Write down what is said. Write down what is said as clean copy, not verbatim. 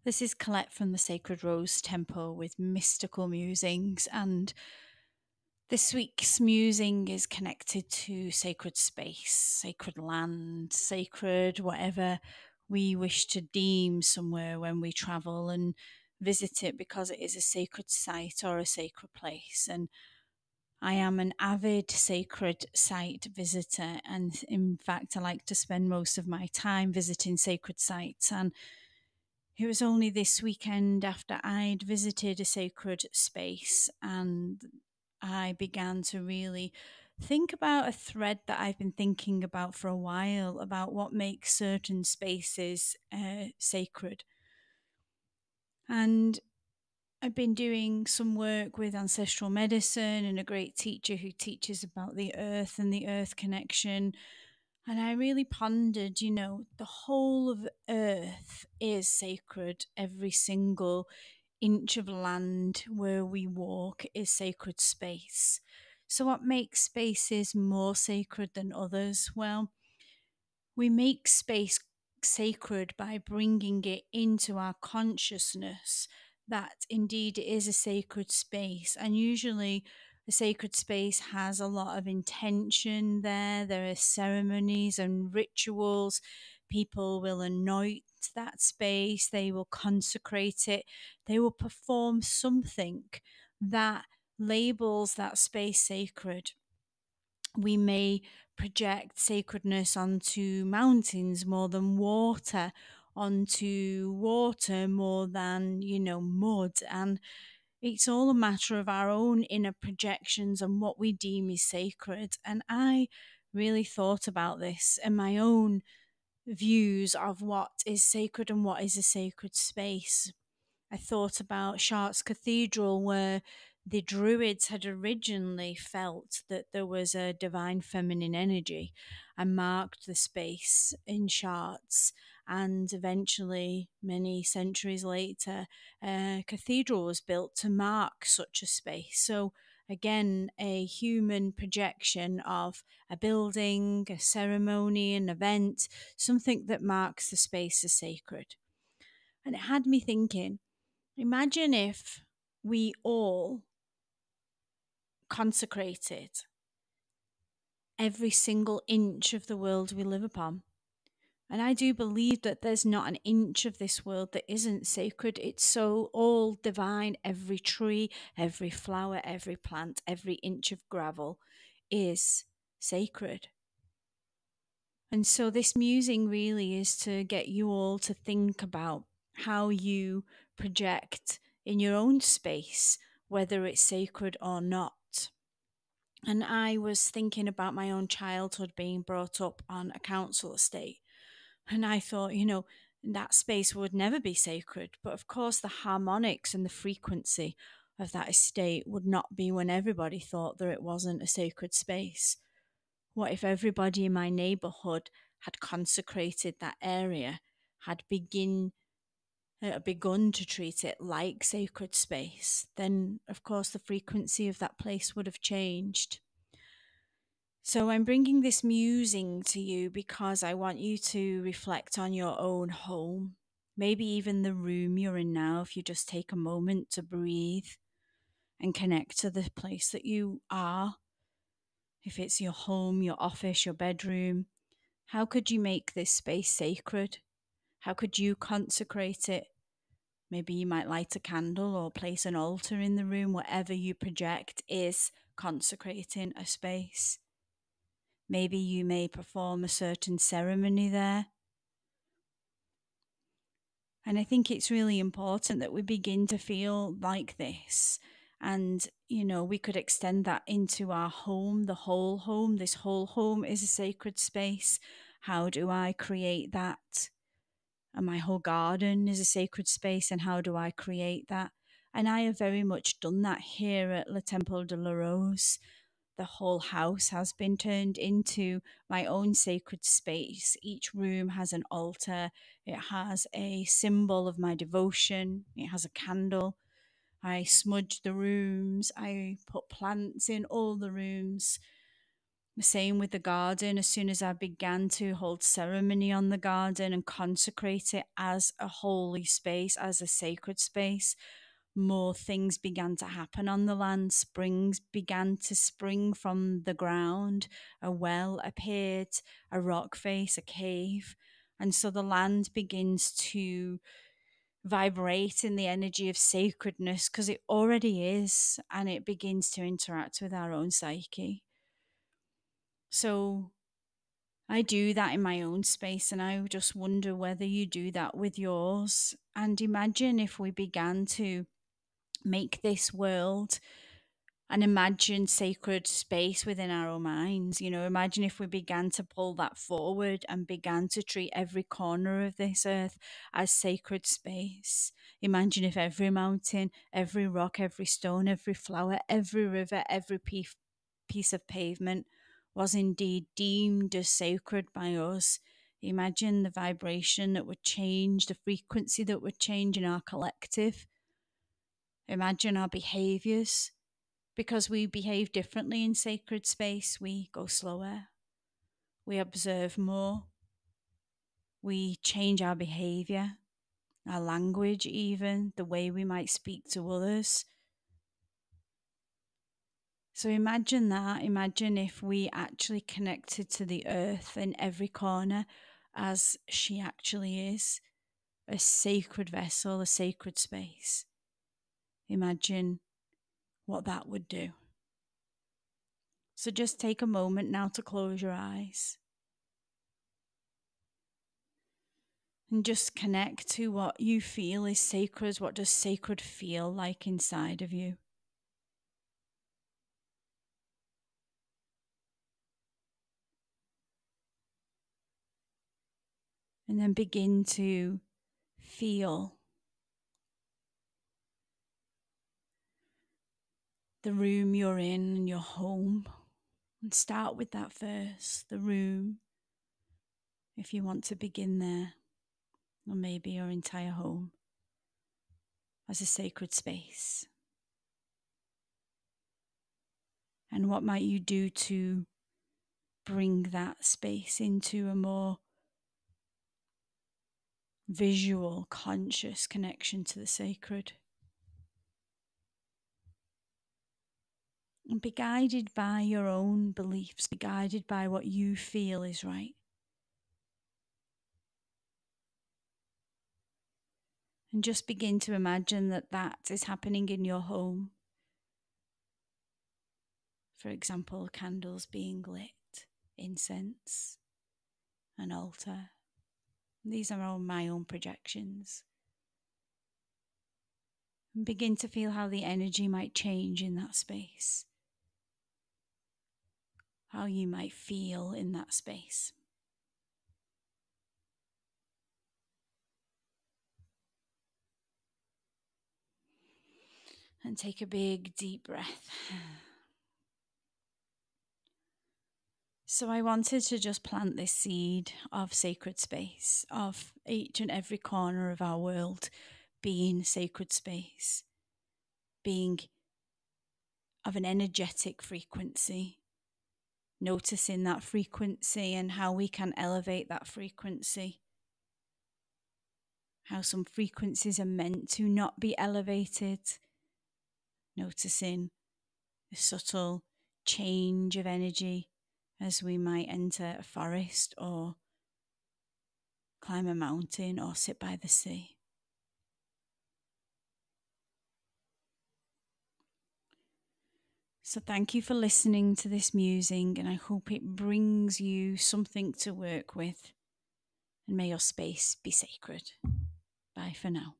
This is Colette from the Sacred Rose Temple with mystical musings, and this week's musing is connected to sacred space, sacred land, sacred whatever we wish to deem somewhere when we travel and visit it because it is a sacred site or a sacred place. And I am an avid sacred site visitor, and in fact, I like to spend most of my time visiting sacred sites. And it was only this weekend after I'd visited a sacred space and I began to really think about a thread that I've been thinking about for a while about what makes certain spaces sacred. And I've been doing some work with ancestral medicine and a great teacher who teaches about the earth and the earth connection. And I really pondered, the whole of earth is sacred. Every single inch of land where we walk is sacred space. So, what makes spaces more sacred than others? Well, we make space sacred by bringing it into our consciousness that indeed it is a sacred space. And usually, a sacred space has a lot of intention there. There are ceremonies and rituals. People will anoint that space, they will consecrate it, they will perform something that labels that space sacred. We may project sacredness onto mountains more than water, onto water more than, mud. And it's all a matter of our own inner projections and what we deem is sacred. And I really thought about this and my own views of what is sacred and what is a sacred space. I thought about Chartres Cathedral, where the Druids had originally felt that there was a divine feminine energy and marked the space in Chartres. And eventually, many centuries later, a cathedral was built to mark such a space. So, again, a human projection of a building, a ceremony, an event, something that marks the space as sacred. And it had me thinking, imagine if we all consecrated every single inch of the world we live upon. And I do believe that there's not an inch of this world that isn't sacred. It's so all divine. Every tree, every flower, every plant, every inch of gravel is sacred. And so this musing really is to get you all to think about how you project in your own space, whether it's sacred or not. And I was thinking about my own childhood being brought up on a council estate. And I thought, that space would never be sacred. But of course, the harmonics and the frequency of that estate would not be when everybody thought that it wasn't a sacred space. What if everybody in my neighborhood had consecrated that area, had begun to treat it like sacred space? Then, of course, the frequency of that place would have changed. So I'm bringing this musing to you because I want you to reflect on your own home, maybe even the room you're in now, if you just take a moment to breathe and connect to the place that you are. If it's your home, your office, your bedroom, how could you make this space sacred? How could you consecrate it? Maybe you might light a candle or place an altar in the room. Whatever you project is consecrating a space. Maybe you may perform a certain ceremony there. And I think it's really important that we begin to feel like this. And, we could extend that into our home, the whole home. This whole home is a sacred space. How do I create that? And my whole garden is a sacred space. And how do I create that? And I have very much done that here at Le Temple de la Rose. The whole house has been turned into my own sacred space. Each room has an altar. It has a symbol of my devotion. It has a candle. I smudge the rooms. I put plants in all the rooms. The same with the garden. As soon as I began to hold ceremony on the garden and consecrate it as a holy space, as a sacred space, more things began to happen on the land. Springs began to spring from the ground. A well appeared, a rock face, a cave. And so the land begins to vibrate in the energy of sacredness because it already is, and it begins to interact with our own psyche. So I do that in my own space, and I just wonder whether you do that with yours. And imagine if we began to make this world an imagined sacred space within our own minds. Imagine if we began to pull that forward and began to treat every corner of this earth as sacred space. Imagine if every mountain, every rock, every stone, every flower, every river, every piece of pavement was indeed deemed as sacred by us. Imagine the vibration that would change, the frequency that would change in our collective. Imagine our behaviors. Because we behave differently in sacred space, we go slower, we observe more, we change our behavior, our language, even the way we might speak to others. So imagine that. Imagine if we actually connected to the earth in every corner as she actually is, a sacred vessel, a sacred space. Imagine what that would do. So just take a moment now to close your eyes and just connect to what you feel is sacred. What does sacred feel like inside of you? And then begin to feel the room you're in and your home. And start with that first, the room, if you want to begin there, or maybe your entire home as a sacred space. And what might you do to bring that space into a more visual, conscious connection to the sacred? And be guided by your own beliefs, be guided by what you feel is right. And just begin to imagine that that is happening in your home. For example, candles being lit, incense, an altar. These are all my own projections. And begin to feel how the energy might change in that space. How you might feel in that space. And take a big, deep breath. So I wanted to just plant this seed of sacred space, of each and every corner of our world being sacred space, being of an energetic frequency, noticing that frequency and how we can elevate that frequency, how some frequencies are meant to not be elevated, noticing the subtle change of energy as we might enter a forest or climb a mountain or sit by the sea. So thank you for listening to this musing, and I hope it brings you something to work with. And may your space be sacred. Bye for now.